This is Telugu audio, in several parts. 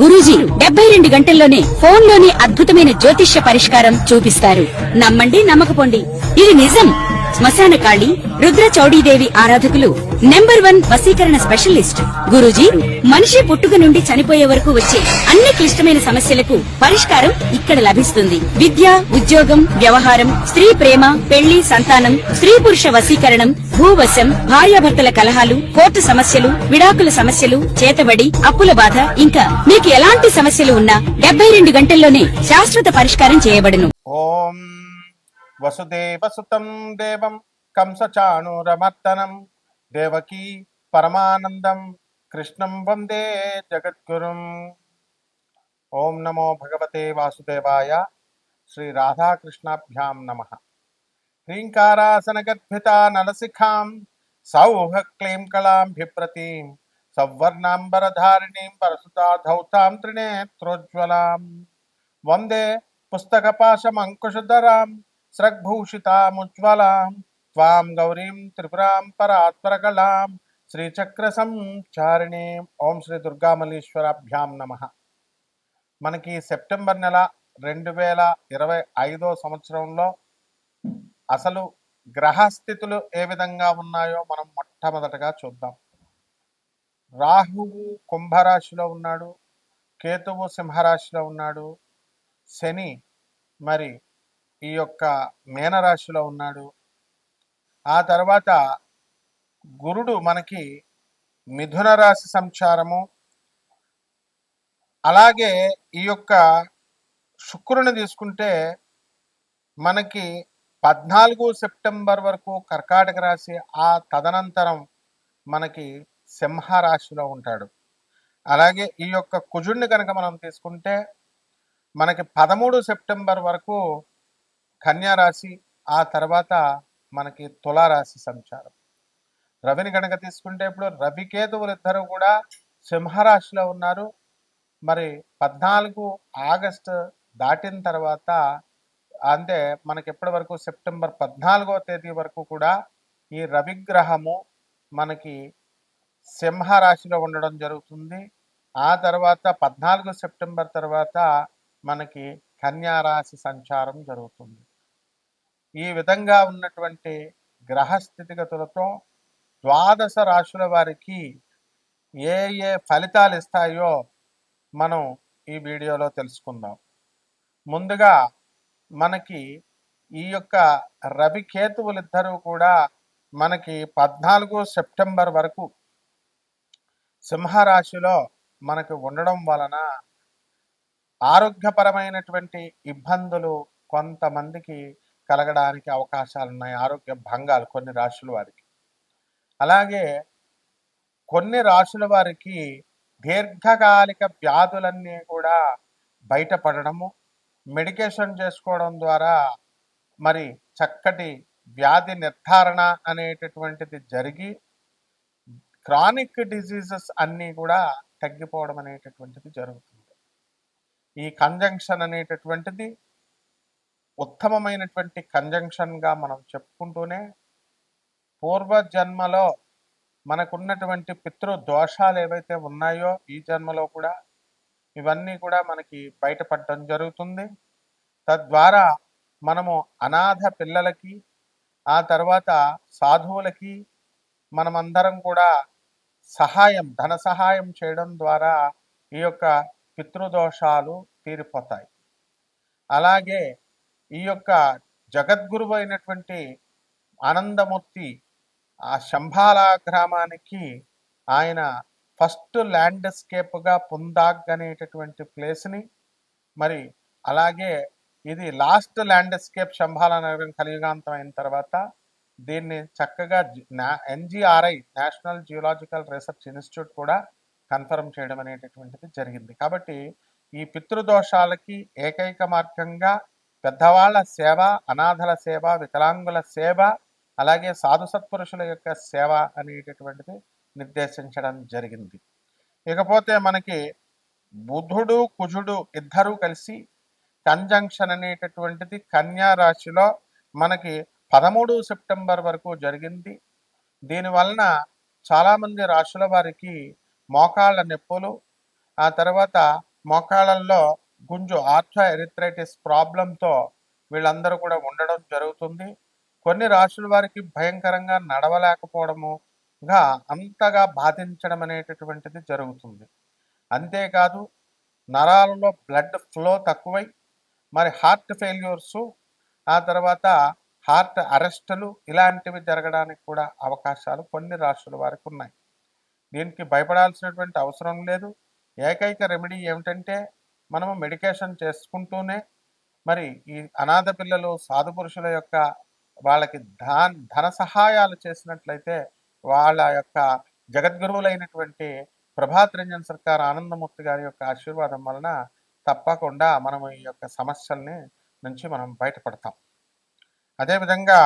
గురూజీ 72 గంటల్లోనే ఫోన్ లోని అద్భుతమైన జ్యోతిష్య పరిష్కారం చూపిస్తారు. నమ్మండి, నమ్మకపోండి, ఇది నిజం. శ్మశాన కాళి రుద్ర చౌడీదేవి ఆరాధకులు నంబర్ 1 వశీకరణ స్పెషలిస్ట్. గురూజీ మనిషి పుట్టుక నుండి చనిపోయే వరకు వచ్చే అన్ని క్లిష్టమైన సమస్యలకు పరిష్కారం ఇక్కడ లభిస్తుంది. విద్య, ఉద్యోగం, వ్యవహారం, స్త్రీ ప్రేమ, పెళ్లి, సంతానం, స్త్రీ పురుష వశీకరణం, భూవశం, భార్యాభర్తల కలహాలు, కోర్టు సమస్యలు, విడాకుల సమస్యలు, చేతబడి, అప్పుల బాధ, ఇంకా మీకు ఎలాంటి సమస్యలు ఉన్నా 72 గంటల్లోనే శాశ్వత పరిష్కారం చేయబడును. ఓం వసుదేవసుతం దేవం కంసచాణూరమర్దనం దేవకీ పరమానందం కృష్ణం వందే జగద్గురుం. ఓం నమో భగవతే వాసుదేవాయ. శ్రీ రాధాకృష్ణాభ్యాం నమః. హ్రీంకారాసనగర్భిత నలశిఖాం సౌహ క్లీం కళాం బిభ్రతీం సవర్ణాంబరధారిణీం పరసుతాధౌతాం త్రినేత్రోజ్వలాం వందే పుస్తకపాశమంకుశధరాం స్రగ్భూషితాముజ్వలాం త్వాం గౌరీం త్రిపురాం పరాత్పరకళాం శ్రీచక్ర సంచారిణీం. ఓం శ్రీ దుర్గామల్లీశ్వరాభ్యాం నమః. మనకి సెప్టెంబర్ నెల 2025 సంవత్సరంలో అసలు గ్రహస్థితులు ఏ విధంగా ఉన్నాయో మనం మొట్టమొదటగా చూద్దాం. రాహువు కుంభరాశిలో ఉన్నాడు, కేతువు సింహరాశిలో ఉన్నాడు, శని మరి ఈ యొక్క మీనరాశిలో ఉన్నాడు. ఆ తర్వాత గురుడు మనకి మిథున రాశి సంచారము, అలాగే ఈ యొక్క శుక్రుని తీసుకుంటే మనకి 14 సెప్టెంబర్ వరకు కర్కాటక రాశి, ఆ తదనంతరం మనకి సింహరాశిలో ఉంటాడు. అలాగే ఈ యొక్క కుజుడిని కనుక మనం తీసుకుంటే మనకి 13 సెప్టెంబర్ వరకు కన్యా రాశి, ఆ తర్వాత మనకి తులారాశి సంచారం. రవిని కనుక తీసుకుంటే ఇప్పుడు రవికేతువులు ఇద్దరు కూడా సింహరాశిలో ఉన్నారు. మరి 14 ఆగస్టు దాటిన తర్వాత అంటే మనకి ఎప్పటి వరకు సెప్టెంబర్ 14వ తేదీ వరకు కూడా ఈ రవిగ్రహము మనకి సింహరాశిలో ఉండడం జరుగుతుంది. ఆ తర్వాత 14 సెప్టెంబర్ తర్వాత మనకి కన్యా రాశి సంచారం జరుగుతుంది. ఈ విధంగా ఉన్నటువంటి గ్రహ స్థితిగతులతో 12 రాశుల వారికి ఏ ఏ ఫలితాలు ఇస్తాయో మనం ఈ వీడియోలో తెలుసుకుందాం. ముందుగా మనకి ఈ యొక్క రవికేతువులిద్దరూ కూడా మనకి 14 సెప్టెంబర్ వరకు సింహరాశిలో మనకి ఉండడం వలన ఆరోగ్యపరమైనటువంటి ఇబ్బందులు కొంతమందికి కలగడానికి అవకాశాలు ఉన్నాయి. ఆరోగ్య భంగాలు కొన్ని రాశుల వారికి. అలాగే కొన్ని రాశుల వారికి దీర్ఘకాలిక వ్యాధులన్నీ కూడా బయటపడడము, మెడికేషన్ చేసుకోవడం ద్వారా మరి చక్కటి వ్యాధి నిర్ధారణ అనేటటువంటిది జరిగి క్రానిక్ డిజీజెస్ అన్నీ కూడా తగ్గిపోవడం అనేటటువంటిది జరుగుతుంది. ఈ కంజంక్షన్ అనేటటువంటిది ఉత్తమమైనటువంటి కంజంక్షన్గా మనం చెప్పుకుంటూనే పూర్వజన్మలో మనకున్నటువంటి పితృ దోషాలు ఏవైతే ఉన్నాయో ఈ జన్మలో కూడా ఇవన్నీ కూడా మనకి బయటపడడం జరుగుతుంది. తద్వారా మనము అనాథ పిల్లలకి, ఆ తర్వాత సాధువులకి మనమందరం కూడా ధన సహాయం చేయడం ద్వారా ఈ యొక్క పితృదోషాలు తీరిపోతాయి. అలాగే ఈ యొక్క జగద్గురువు అయినటువంటి ఆనందమూర్తి ఆ శంభాల గ్రామానికి ఆయన ఫస్ట్ ల్యాండ్స్కేప్గా పుందాగ్ అనేటటువంటి ప్లేస్ని, మరి అలాగే ఇది లాస్ట్ ల్యాండ్స్కేప్ శంభాల నగరం కలియుగాంతం అయిన తర్వాత దీన్ని చక్కగా NGRI national geological research institute కూడా కన్ఫర్మ్ చేయడం అనేటటువంటిది జరిగింది. కాబట్టి ఈ పితృదోషాలకి ఏకైక మార్గంగా పెద్దవాళ్ల సేవ, అనాథల సేవ, వికలాంగుల సేవ, అలాగే సాధు సత్పురుషుల యొక్క సేవ అనేటటువంటిది నిర్దేశించడం జరిగింది. ఇకపోతే మనకి బుధుడు కుజుడు ఇద్దరూ కలిసి కంజంక్షన్ అనేటటువంటిది కన్యా రాశిలో మనకి 13 సెప్టెంబర్ వరకు జరిగింది. దీనివలన చాలామంది రాశుల వారికి మోకాళ్ళ నొప్పులు, ఆ తర్వాత మోకాళ్ళల్లో గుంజు ఆర్థో ఎరిథ్రైటిస్ ప్రాబ్లంతో వీళ్ళందరూ కూడా ఉండడం జరుగుతుంది. కొన్ని రాశుల వారికి భయంకరంగా నడవలేకపోవడముగా అంతగా బాధించడం అనేటటువంటిది జరుగుతుంది. అంతేకాదు నరాలలో బ్లడ్ ఫ్లో తక్కువై మరి హార్ట్ ఫెయిల్యూర్సు, ఆ తర్వాత హార్ట్ అరెస్టులు ఇలాంటివి జరగడానికి కూడా అవకాశాలు కొన్ని రాష్ట్రాల వారికి ఉన్నాయి. దీనికి భయపడాల్సినటువంటి అవసరం లేదు. ఏకైక రెమెడీ ఏమిటంటే మనము మెడికేషన్ చేసుకుంటూనే మరి ఈ అనాథ పిల్లలు సాధు పురుషుల యొక్క వాళ్ళకి ధన సహాయాలు చేసినట్లయితే వాళ్ళ యొక్క జగద్గురువులైనటువంటి ప్రభాత్ రంజన్ సర్కార్ ఆనందమూర్తి గారి యొక్క ఆశీర్వాదం వలన తప్పకుండా మనం ఈ యొక్క సమస్యల్ని నుంచి మనం బయటపడతాం. అదేవిధంగా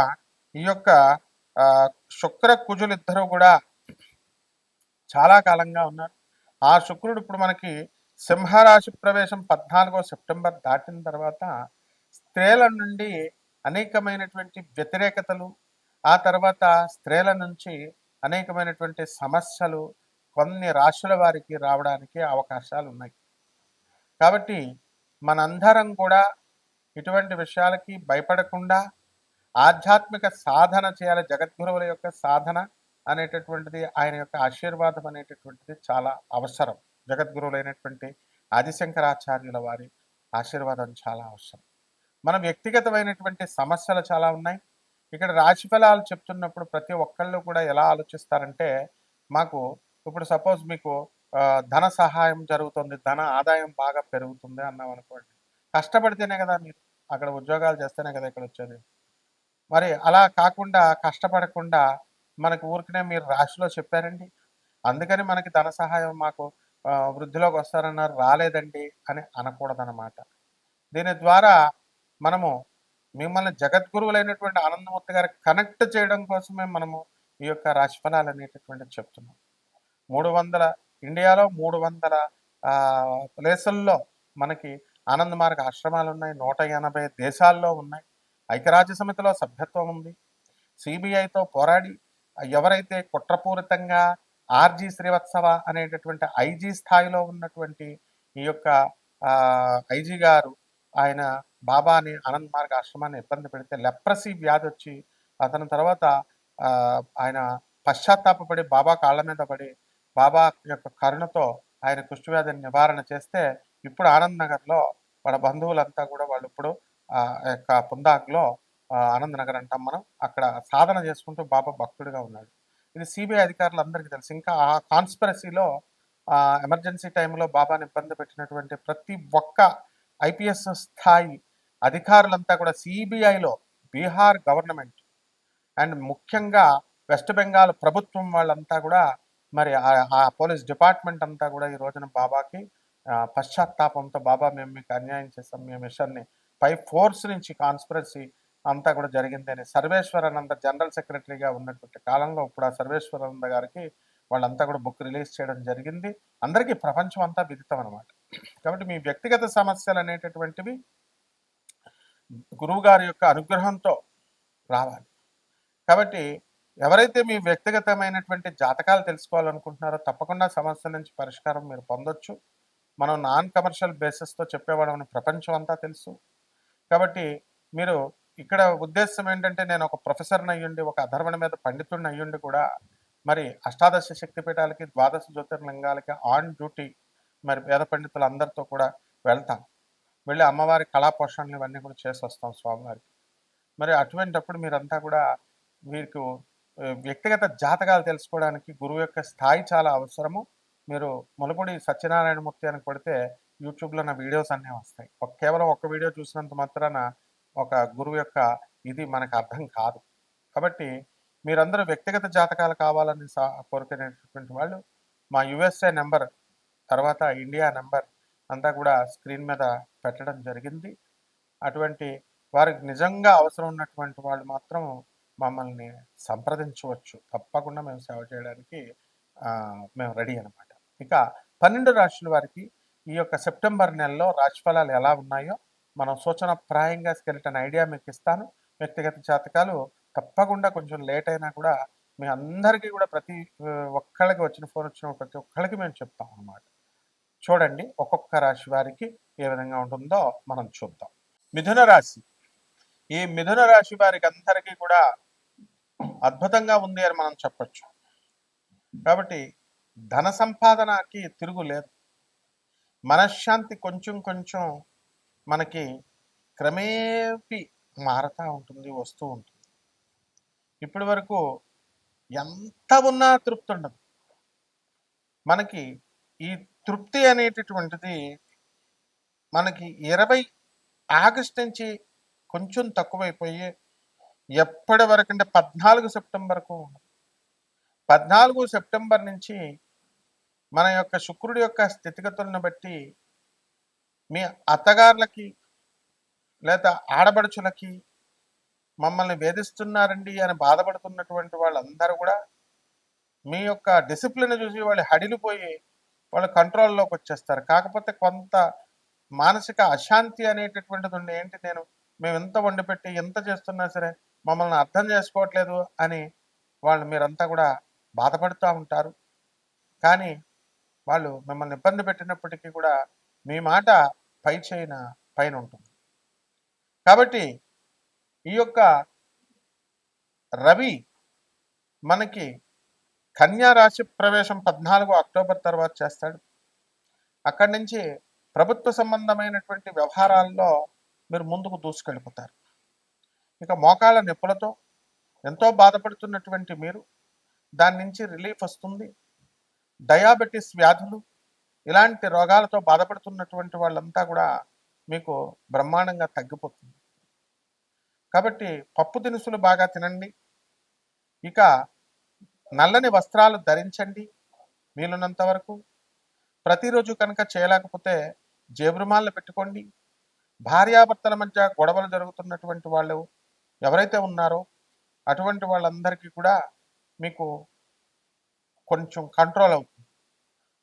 ఈ యొక్క శుక్ర కుజులు ఇద్దరు కూడా చాలా కాలంగా ఉన్నారు. ఆ శుక్రుడు ఇప్పుడు మనకి సింహరాశి ప్రవేశం 14వ సెప్టెంబర్ దాటిన తర్వాత స్త్రీల నుండి అనేకమైనటువంటి వ్యతిరేకతలు, ఆ తర్వాత స్త్రీల నుంచి అనేకమైనటువంటి సమస్యలు కొన్ని రాశుల వారికి రావడానికి అవకాశాలు ఉన్నాయి. కాబట్టి మనందరం కూడా ఇటువంటి విషయాలకి భయపడకుండా ఆధ్యాత్మిక సాధన చేయాలి. జగద్గురువుల యొక్క సాధన అనేటటువంటిది, ఆయన యొక్క ఆశీర్వాదం అనేటటువంటిది చాలా అవసరం. జగద్గురువులైనటువంటి ఆదిశంకరాచార్యుల వారి ఆశీర్వాదం చాలా అవసరం. మన వ్యక్తిగతమైనటువంటి సమస్యలు చాలా ఉన్నాయి. ఇక్కడ రాశి ఫలాలు చెప్తున్నప్పుడు ప్రతి ఒక్కళ్ళు కూడా ఎలా ఆలోచిస్తారంటే, మాకు ఇప్పుడు సపోజ్ మీకు ధన సహాయం జరుగుతుంది, ధన ఆదాయం బాగా పెరుగుతుంది అన్నాం అనుకోండి. కష్టపడితేనే కదా, మీరు అక్కడ ఉద్యోగాలు చేస్తేనే కదా ఇక్కడ వచ్చేది. మరి అలా కాకుండా కష్టపడకుండా మనకు ఊరికనే మీరు రాశిలో చెప్పారండి, అందుకని మనకి ధన సహాయం మాకు వృద్ధిలోకి వస్తారన్నారు, రాలేదండి అని అనకూడదన్నమాట. దీని ద్వారా మనము మిమ్మల్ని జగద్గురువులైనటువంటి ఆనందమూర్తి గారు కనెక్ట్ చేయడం కోసమే మనము ఈ యొక్క రాశి ఫలాలు అనేటటువంటిది చెప్తున్నాం. 300 ఇండియాలో 300 ప్లేసుల్లో మనకి ఆనంద మార్గ ఆశ్రమాలు ఉన్నాయి. 180 దేశాల్లో ఉన్నాయి. ఐక్యరాజ్య సమితిలో సభ్యత్వం ఉంది. సిబిఐతో పోరాడి ఎవరైతే కుట్రపూరితంగా ఆర్జీ శ్రీవత్సవ అనేటటువంటి ఐజీ స్థాయిలో ఉన్నటువంటి ఈ యొక్క ఐజీ గారు ఆయన బాబాని ఆనంద్ మార్గ ఆశ్రమాన్ని ఇబ్బంది పెడితే లెప్రసీ వ్యాధి వచ్చి అతని తర్వాత ఆయన పశ్చాత్తాపడి బాబా కాళ్ళ మీద పడి బాబా యొక్క కరుణతో ఆయన కుష్ఠవ్యాధిని నివారణ చేస్తే ఇప్పుడు ఆనంద్ నగర్లో వాళ్ళ బంధువులంతా కూడా వాళ్ళు ఇప్పుడు యొక్క పుందాక్లో ఆనంద్ నగర్ అంటాం మనం, అక్కడ సాధన చేసుకుంటూ బాబా భక్తుడిగా ఉన్నాడు. ఇది సిబిఐ అధికారులందరికీ తెలుసు. ఇంకా ఆ కాన్స్పిరసీలో ఎమర్జెన్సీ టైంలో బాబాని ఇబ్బంది పెట్టినటువంటి ప్రతి ఒక్క ఐపీఎస్ స్థాయి అధికారులంతా కూడా సిబిఐలో బీహార్ గవర్నమెంట్ అండ్ ముఖ్యంగా వెస్ట్ బెంగాల్ ప్రభుత్వం వాళ్ళంతా కూడా మరి ఆ పోలీస్ డిపార్ట్మెంట్ అంతా కూడా ఈ రోజున బాబాకి పశ్చాత్తాపంతో బాబా మేము మీకు అన్యాయం చేస్తాం, మీ మిషన్ని పై ఫోర్స్ నుంచి కాన్స్పిరసీ అంతా కూడా జరిగింది అని సర్వేశ్వరానంద జనరల్ సెక్రటరీగా ఉన్నటువంటి కాలంలో ఇప్పుడు ఆ సర్వేశ్వరానంద గారికి వాళ్ళంతా కూడా బుక్ రిలీజ్ చేయడం జరిగింది. అందరికీ ప్రపంచం అంతా విదితం అనమాట. కాబట్టి మీ వ్యక్తిగత సమస్యలు అనేటటువంటివి గురువు గారి యొక్క అనుగ్రహంతో రావాలి. కాబట్టి ఎవరైతే మీ వ్యక్తిగతమైనటువంటి జాతకాలు తెలుసుకోవాలనుకుంటున్నారో తప్పకుండా సమస్యల నుంచి పరిష్కారం మీరు పొందొచ్చు. మనం నాన్ కమర్షియల్ బేసిస్తో చెప్పేవాళ్ళని ప్రపంచం అంతా తెలుసు. కాబట్టి మీరు ఇక్కడ ఉద్దేశం ఏంటంటే, నేను ఒక ప్రొఫెసర్ని అయ్యుండి ఒక అధర్వణ మీద పండితుడిని అయ్యుండి కూడా మరి అష్టాదశ శక్తిపీఠాలకి 12 జ్యోతిర్లింగాలకి ఆన్ డ్యూటీ మరి వేద పండితులు అందరితో కూడా వెళ్తాం, వెళ్ళి అమ్మవారి కళా పోషణలు ఇవన్నీ కూడా చేసి వస్తాం స్వామివారికి. మరి అటువంటిప్పుడు మీరంతా కూడా మీకు వ్యక్తిగత జాతకాలు తెలుసుకోవడానికి గురువు యొక్క స్థాయి చాలా అవసరము. మీరు ములపూడి సత్యనారాయణమూర్తి అని కొడితే యూట్యూబ్లో నా వీడియోస్ అన్నీ వస్తాయి. కేవలం ఒక్క వీడియో చూసినంత మాత్రాన ఒక గురువు యొక్క ఇది మనకు అర్థం కాదు. కాబట్టి మీరందరూ వ్యక్తిగత జాతకాలు కావాలని కోరుకునేటటువంటి వాళ్ళు మా యుఎస్ఏ నెంబర్ తర్వాత ఇండియా నెంబర్ అంతా కూడా స్క్రీన్ మీద పెట్టడం జరిగింది. అటువంటి వారికి నిజంగా అవసరం ఉన్నటువంటి వాళ్ళు మాత్రం మమ్మల్ని సంప్రదించవచ్చు. తప్పకుండా మేము సేవ చేయడానికి మేము రెడీ అనమాట. ఇక 12 రాశుల వారికి ఈ యొక్క సెప్టెంబర్ నెలలో రాశిఫలాలు ఎలా ఉన్నాయో మనం సూచనప్రాయంగా స్కెలిటన్ ఐడియా మీకు ఇస్తాను. వ్యక్తిగత జాతకాలు తప్పకుండా కొంచెం లేట్ అయినా కూడా మీ అందరికీ కూడా ప్రతి ఒక్కళ్ళకి ఫోన్ వచ్చిన ప్రతి ఒక్కళ్ళకి మేము చెప్తాం అన్నమాట. చూడండి ఒక్కొక్క రాశి వారికి ఏ విధంగా ఉంటుందో మనం చూద్దాం. మిథున రాశి. ఈ మిథున రాశి వారికి అందరికీ కూడా అద్భుతంగా ఉంది అని మనం చెప్పొచ్చు. కాబట్టి ధన సంపాదనకి తిరుగులేదు. మనశ్శాంతి కొంచెం కొంచెం మనకి క్రమేపీ మారతా ఉంటుంది, వస్తూ ఉంటుంది. ఇప్పటి వరకు ఎంత ఉన్నా తృప్తి ఉండదు. మనకి ఈ తృప్తి అనేటటువంటిది మనకి 20 ఆగస్టు నుంచి కొంచెం తక్కువైపోయి ఎప్పటి వరకు అంటే 14 సెప్టెంబర్కు 14 సెప్టెంబర్ నుంచి మన యొక్క శుక్రుడి యొక్క స్థితిగతులను బట్టి మీ అత్తగారులకి లేదా ఆడబడుచులకి మమ్మల్ని వేధిస్తున్నారండి అని బాధపడుతున్నటువంటి వాళ్ళందరూ కూడా మీ యొక్క డిసిప్లిన్ చూసి వాళ్ళు హడిలిపోయి వాళ్ళు కంట్రోల్లోకి వచ్చేస్తారు. కాకపోతే కొంత మానసిక అశాంతి అనేటటువంటిది ఉండి ఏంటి మేము ఎంత వండిపెట్టి ఎంత చేస్తున్నా సరే మమ్మల్ని అర్థం చేసుకోవట్లేదు అని మీరంతా కూడా బాధపడుతూ ఉంటారు. కానీ వాళ్ళు మిమ్మల్ని ఇబ్బంది పెట్టినప్పటికీ కూడా మీ మాట పైన ఉంటుంది. కాబట్టి ఈ యొక్క రవి మనకి కన్యా రాశి ప్రవేశం 14 అక్టోబర్ తర్వాత చేస్తాడు. అక్కడి నుంచి ప్రభుత్వ సంబంధమైనటువంటి వ్యవహారాల్లో మీరు ముందుకు దూసుకెళ్ళిపోతారు. ఇక మోకాళ్ళ నొప్పులతో ఎంతో బాధపడుతున్నటువంటి మీరు దాని నుంచి రిలీఫ్ వస్తుంది. డయాబెటీస్ వ్యాధులు ఇలాంటి రోగాలతో బాధపడుతున్నటువంటి వాళ్ళంతా కూడా మీకు బ్రహ్మాండంగా తగ్గిపోతుంది. కాబట్టి పప్పు దినుసులు బాగా తినండి. ఇక నల్లని వస్త్రాలు ధరించండి వీలున్నంత వరకు. ప్రతిరోజు కనుక చేయలేకపోతే జేబురుమాలను పెట్టుకోండి. భార్యాభర్తల మధ్య గొడవలు జరుగుతున్నటువంటి వాళ్ళు ఎవరైతే ఉన్నారో అటువంటి వాళ్ళందరికీ కూడా మీకు కొంచెం కంట్రోల్ అవుతుంది.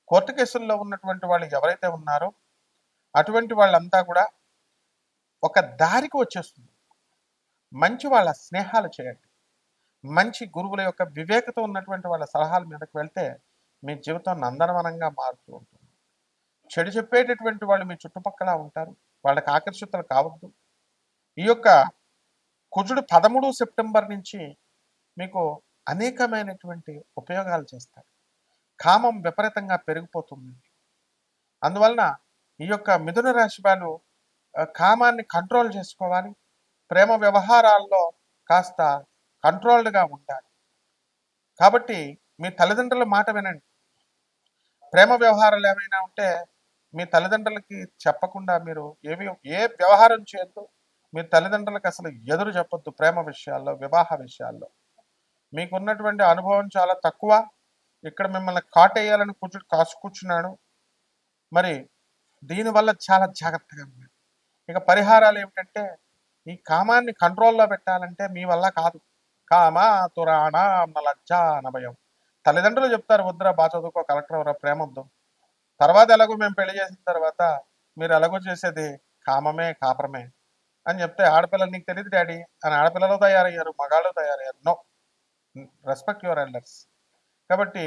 కోర్టు కేసుల్లో ఉన్నటువంటి వాళ్ళు ఎవరైతే ఉన్నారో అటువంటి వాళ్ళంతా కూడా ఒక దారికి వచ్చేస్తుంది. మంచి వాళ్ళ స్నేహాలు చేయండి. మంచి గురువుల యొక్క వివేకత ఉన్నటువంటి వాళ్ళ సలహాల మీదకి వెళ్తే మీ జీవితం నందనవనంగా మారుతూ ఉంటుంది. చెడు చెప్పేటటువంటి వాళ్ళు మీ చుట్టుపక్కల ఉంటారు, వాళ్ళకి ఆకర్షితులు కావద్దు. ఈ యొక్క కుజుడు 13 సెప్టెంబర్ నుంచి మీకు అనేకమైనటువంటి ఉపయోగాలు చేస్తాడు. కామం విపరీతంగా పెరిగిపోతుంది. అందువలన ఈ యొక్క మిథున రాశి వాళ్ళు కామాన్ని కంట్రోల్ చేసుకోవాలి. ప్రేమ వ్యవహారాల్లో కాస్త కంట్రోల్డ్గా ఉండాలి. కాబట్టి మీ తల్లిదండ్రుల మాట వినండి. ప్రేమ వ్యవహారాలు ఏమైనా ఉంటే మీ తల్లిదండ్రులకి చెప్పకుండా మీరు ఏ వ్యవహారం చేయొద్దు. మీ తల్లిదండ్రులకు అసలు ఎదురు చెప్పొద్దు. ప్రేమ విషయాల్లో, వివాహ విషయాల్లో మీకున్నటువంటి అనుభవం చాలా తక్కువ. ఇక్కడ మిమ్మల్ని కాటేయాలని కాసు కూర్చున్నాడు. మరి దీనివల్ల చాలా జాగ్రత్తగా ఉంది. ఇక పరిహారాలు ఏమిటంటే ఈ కామాన్ని కంట్రోల్లో పెట్టాలంటే మీ వల్ల కాదు. కామ తురాణ లజ్జ నభయం. తల్లిదండ్రులు చెప్తారు వద్దురా బాగా చదువుకో, కలెక్టర్ ఎవరా, ప్రేమ వద్దు. తర్వాత ఎలాగో మేము పెళ్లి చేసిన తర్వాత మీరు ఎలాగో చేసేది కామమే కాపురమే అని చెప్తే ఆడపిల్లలు నీకు తెలియదు డాడీ అని ఆడపిల్లలు తయారయ్యారు, మగాళ్ళు తయారయ్యారు. No, respect your elders. కాబట్టి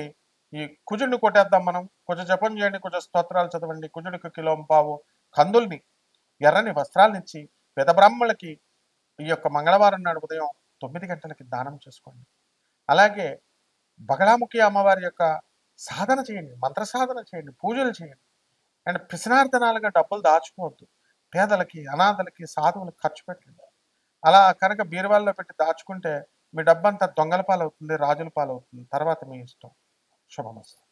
ఈ కుజుడిని కొట్టేద్దాం మనం. కొంచెం జపం చేయండి, కొంచెం స్తోత్రాలు చదవండి. కుజుడికి కిలోంపావు కందుల్ని ఎర్రని వస్త్రాలనిచ్చి పేద బ్రాహ్మణులకి ఈ యొక్క మంగళవారం నాడు ఉదయం 9 గంటలకి దానం చేసుకోండి. అలాగే బగళాముఖి అమ్మవారి యొక్క సాధన చేయండి, మంత్ర సాధన చేయండి, పూజలు చేయండి. అండ్ పిసినార్థనాలుగా డబ్బులు దాచుకోవద్దు. పేదలకి, అనాథలకి, సాధువులకు ఖర్చు పెట్టండి. అలా కనుక బీరువాల్లో పెట్టి దాచుకుంటే మీ డబ్బంతా దొంగల పాలవుతుంది, రాజుల పాలవుతుంది. తర్వాత మీ ఇష్టం. శుభమస్తు.